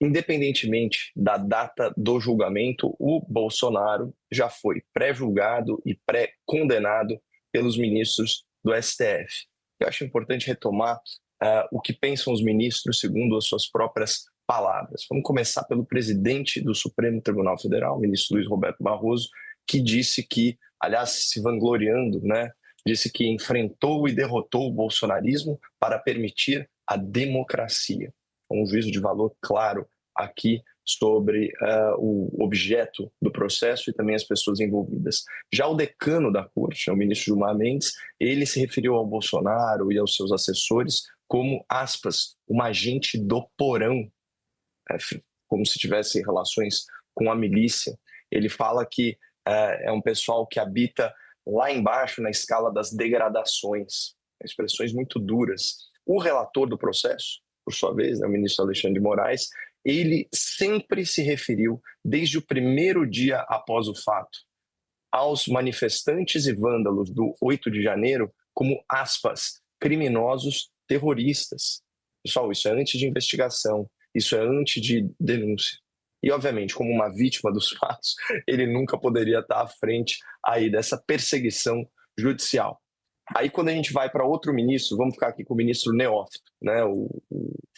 Independentemente da data do julgamento, o Bolsonaro já foi pré-julgado e pré-condenado pelos ministros do STF. Eu acho importante retomar o que pensam os ministros segundo as suas próprias palavras. Vamos começar pelo presidente do Supremo Tribunal Federal, o ministro Luiz Roberto Barroso, que disse que, aliás, se vangloriando, né, disse que enfrentou e derrotou o bolsonarismo para permitir a democracia. Um juízo de valor claro aqui sobre o objeto do processo e também as pessoas envolvidas. Já o decano da corte, o ministro Gilmar Mendes, ele se referiu ao Bolsonaro e aos seus assessores como, aspas, uma agente do porão, como se tivesse relações com a milícia. Ele fala que é um pessoal que habita lá embaixo na escala das degradações, expressões muito duras. O relator do processo, por sua vez, o ministro Alexandre de Moraes, ele sempre se referiu, desde o primeiro dia após o fato, aos manifestantes e vândalos do 8 de janeiro como, aspas, criminosos terroristas. Pessoal, isso é antes de investigação, isso é antes de denúncia. E, obviamente, como uma vítima dos fatos, ele nunca poderia estar à frente aí dessa perseguição judicial. Aí, quando a gente vai para outro ministro, vamos ficar aqui com o ministro neófito, né, o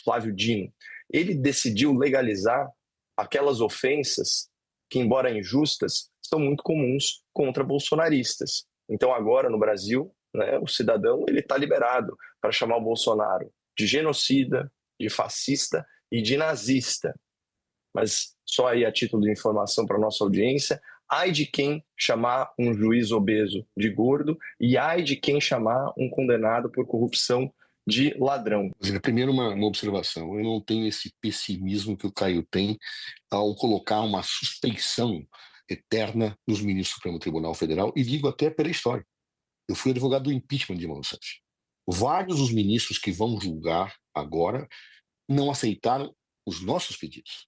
Flávio Dino, ele decidiu legalizar aquelas ofensas que, embora injustas, são muito comuns contra bolsonaristas. Então, agora, no Brasil, né, o cidadão ele está liberado para chamar o Bolsonaro de genocida, de fascista e de nazista. Mas só aí a título de informação para a nossa audiência, ai de quem chamar um juiz obeso de gordo e ai de quem chamar um condenado por corrupção de ladrão. Primeiro, uma observação. Eu não tenho esse pessimismo que o Caio tem ao colocar uma suspeição eterna nos ministros do Supremo Tribunal Federal, e digo até pela história. Eu fui advogado do impeachment de Dilma Rousseff. Vários dos ministros que vão julgar agora não aceitaram os nossos pedidos.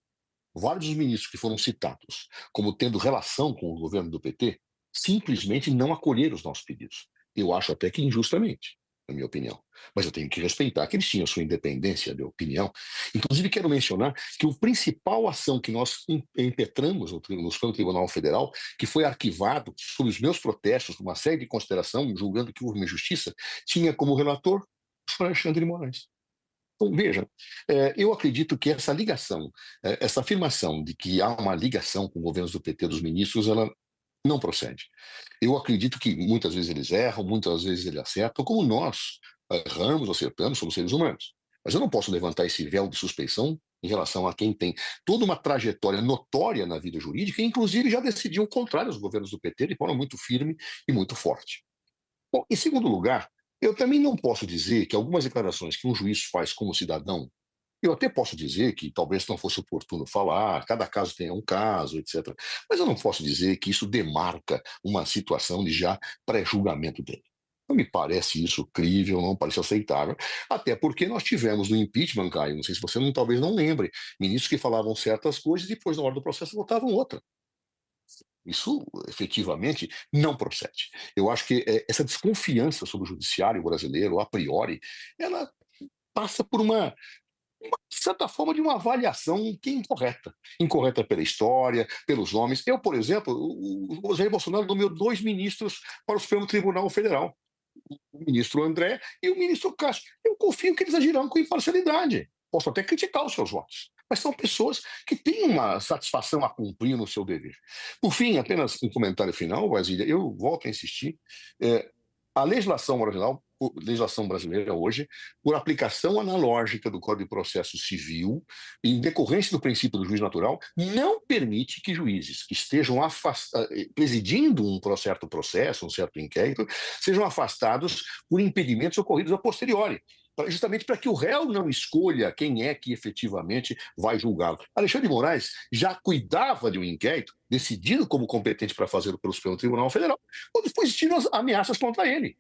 Vários dos ministros que foram citados como tendo relação com o governo do PT simplesmente não acolheram os nossos pedidos. Eu acho até que injustamente, na minha opinião. Mas eu tenho que respeitar que eles tinham sua independência de opinião. Inclusive, quero mencionar que a principal ação que nós impetramos no Supremo Tribunal Federal, que foi arquivado sob os meus protestos, por uma série de consideração, julgando que houve uma injustiça, tinha como relator o Alexandre de Moraes. Então, veja, eu acredito que essa ligação, essa afirmação de que há uma ligação com governos do PT dos ministros, ela não procede. Eu acredito que muitas vezes eles erram, muitas vezes eles acertam, como nós erramos, acertamos, somos seres humanos. Mas eu não posso levantar esse véu de suspeição em relação a quem tem toda uma trajetória notória na vida jurídica, e inclusive já decidiu o contrário aos governos do PT de forma muito firme e muito forte. Bom, em segundo lugar, eu também não posso dizer que algumas declarações que um juiz faz como cidadão, eu até posso dizer que talvez não fosse oportuno falar, cada caso tem um caso, etc. Mas eu não posso dizer que isso demarca uma situação de já pré-julgamento dele. Não me parece isso crível, não parece aceitável, até porque nós tivemos no impeachment, Caio, não sei se você talvez não lembre, ministros que falavam certas coisas e depois, na hora do processo, votavam outra. Isso, efetivamente, não procede. Eu acho que essa desconfiança sobre o judiciário brasileiro, a priori, ela passa por uma certa forma de uma avaliação que é incorreta. Incorreta pela história, pelos nomes. Eu, por exemplo, o Jair Bolsonaro nomeou 2 ministros para o Supremo Tribunal Federal. O ministro André e o ministro Castro. Eu confio que eles agirão com imparcialidade. Posso até criticar os seus votos, mas são pessoas que têm uma satisfação a cumprir no seu dever. Por fim, apenas um comentário final, Basília, eu volto a insistir, a legislação original, legislação brasileira hoje, por aplicação analógica do Código de Processo Civil, em decorrência do princípio do juiz natural, não permite que juízes que estejam presidindo um certo processo, um certo inquérito, sejam afastados por impedimentos ocorridos a posteriori, justamente para que o réu não escolha quem é que efetivamente vai julgá-lo. Alexandre de Moraes já cuidava de um inquérito, decidido como competente para fazê-lo pelo Supremo Tribunal Federal, quando existiram as ameaças contra ele.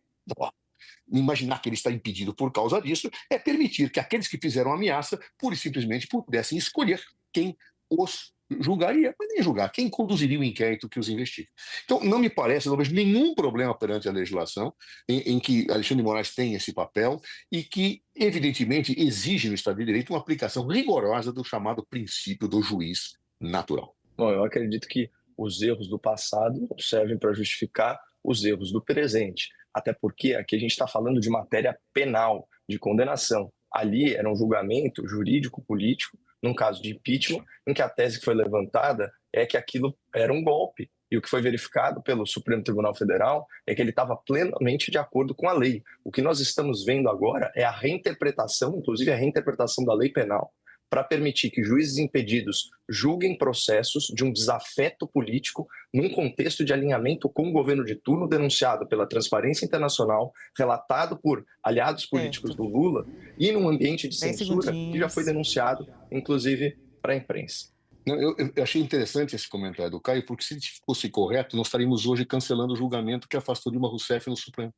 Imaginar que ele está impedido por causa disso é permitir que aqueles que fizeram a ameaça pura e simplesmente pudessem escolher quem os julgaria, mas nem julgar. Quem conduziria o inquérito que os investiga? Então, não me parece, não vejo nenhum problema perante a legislação em que Alexandre de Moraes tem esse papel e que, evidentemente, exige no Estado de Direito uma aplicação rigorosa do chamado princípio do juiz natural. Bom, eu acredito que os erros do passado não servem para justificar os erros do presente, até porque aqui a gente está falando de matéria penal, de condenação. Ali era um julgamento jurídico-político, num caso de impeachment, em que a tese que foi levantada é que aquilo era um golpe. E o que foi verificado pelo Supremo Tribunal Federal é que ele estava plenamente de acordo com a lei. O que nós estamos vendo agora é a reinterpretação, inclusive a reinterpretação da lei penal, para permitir que juízes impedidos julguem processos de um desafeto político num contexto de alinhamento com o governo de turno denunciado pela Transparência Internacional, relatado por aliados políticos Certo. do Lula e num ambiente de 10 censura que já foi segundinhos. denunciado, inclusive, para a imprensa. Não, eu achei interessante esse comentário do Caio, porque se fosse correto, nós estaríamos hoje cancelando o julgamento que afastou Dilma Rousseff no Supremo.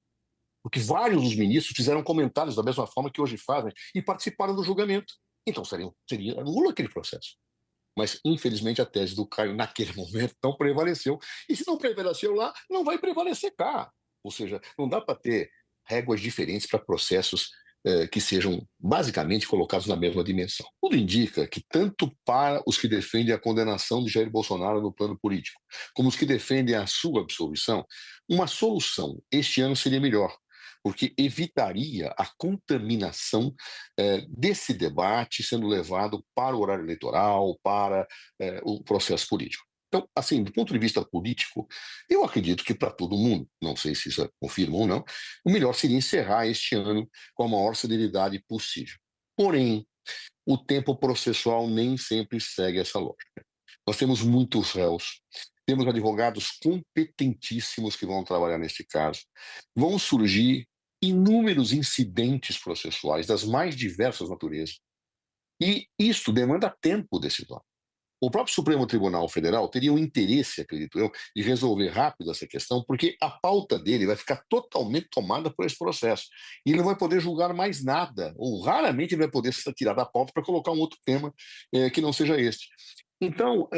Porque vários dos ministros fizeram comentários da mesma forma que hoje fazem e participaram do julgamento. Então seria nulo aquele processo. Mas, infelizmente, a tese do Caio, naquele momento, não prevaleceu. E se não prevaleceu lá, não vai prevalecer cá. Ou seja, não dá para ter réguas diferentes para processos que sejam basicamente colocados na mesma dimensão. Tudo indica que, tanto para os que defendem a condenação de Jair Bolsonaro no plano político, como os que defendem a sua absolvição, uma solução este ano seria melhor, porque evitaria a contaminação desse debate sendo levado para o horário eleitoral, para o processo político. Então, assim, do ponto de vista político, eu acredito que para todo mundo, não sei se isso confirma ou não, o melhor seria encerrar este ano com a maior celeridade possível. Porém, o tempo processual nem sempre segue essa lógica. Nós temos muitos réus, temos advogados competentíssimos que vão trabalhar neste caso, vão surgir inúmeros incidentes processuais das mais diversas naturezas, e isso demanda tempo decisório. O próprio Supremo Tribunal Federal teria um interesse, acredito eu, de resolver rápido essa questão, porque a pauta dele vai ficar totalmente tomada por esse processo. E ele não vai poder julgar mais nada, ou raramente ele vai poder se tirar da pauta para colocar um outro tema que não seja este. Então,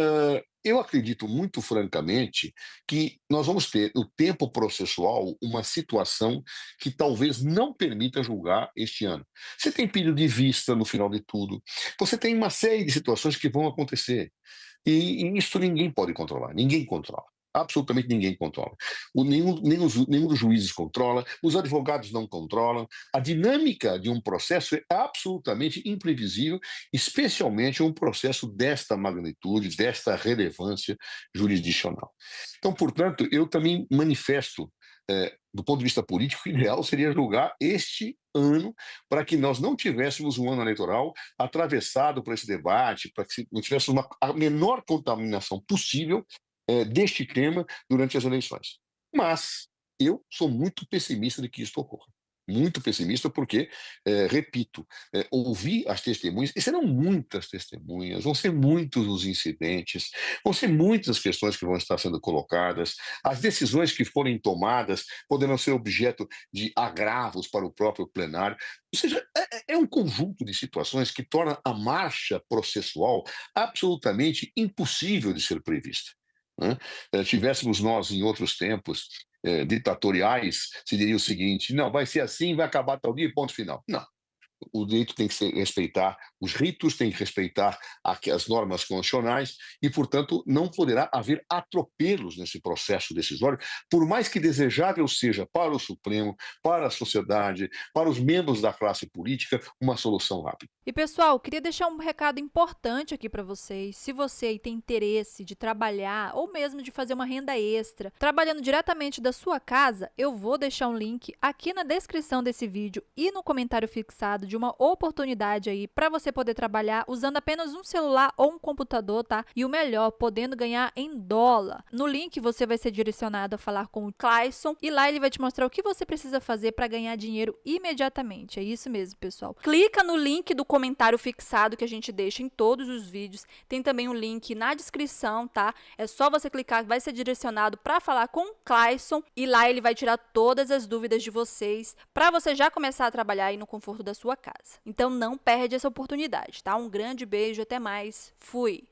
eu acredito muito francamente que nós vamos ter, no tempo processual, uma situação que talvez não permita julgar este ano. Você tem pedido de vista no final de tudo, você tem uma série de situações que vão acontecer. E isso ninguém pode controlar, ninguém controla. Absolutamente ninguém controla. Nenhum dos juízes controla, os advogados não controlam. A dinâmica de um processo é absolutamente imprevisível, especialmente um processo desta magnitude, desta relevância jurisdicional. Então, portanto, eu também manifesto, do ponto de vista político, o ideal seria julgar este ano, para que nós não tivéssemos um ano eleitoral atravessado por esse debate, para que não tivéssemos a menor contaminação possível deste tema durante as eleições. Mas eu sou muito pessimista de que isso ocorra. Muito pessimista porque, repito, ouvi as testemunhas, e serão muitas testemunhas, vão ser muitos os incidentes, vão ser muitas as questões que vão estar sendo colocadas, as decisões que forem tomadas poderão ser objeto de agravos para o próprio plenário. Ou seja, é um conjunto de situações que torna a marcha processual absolutamente impossível de ser prevista. Né? Tivéssemos nós, em outros tempos ditatoriais, se diria o seguinte: não, vai ser assim, vai acabar tal dia, ponto final. Não. O direito tem que respeitar os ritos, tem que respeitar as normas constitucionais e, portanto, não poderá haver atropelos nesse processo decisório, por mais que desejável seja para o Supremo, para a sociedade, para os membros da classe política, uma solução rápida. E pessoal, queria deixar um recado importante aqui para vocês. Se você aí tem interesse de trabalhar ou mesmo de fazer uma renda extra, trabalhando diretamente da sua casa, eu vou deixar um link aqui na descrição desse vídeo e no comentário fixado de uma oportunidade aí para você poder trabalhar usando apenas um celular ou um computador, tá? E o melhor, podendo ganhar em dólar. No link você vai ser direcionado a falar com o Clayson e lá ele vai te mostrar o que você precisa fazer para ganhar dinheiro imediatamente. É isso mesmo, pessoal. Clica no link do comentário fixado que a gente deixa em todos os vídeos. Tem também um link na descrição, tá? É só você clicar, vai ser direcionado para falar com o Clayson e lá ele vai tirar todas as dúvidas de vocês para você já começar a trabalhar aí no conforto da sua casa. Então não perde essa oportunidade, tá? Um grande beijo, até mais. Fui!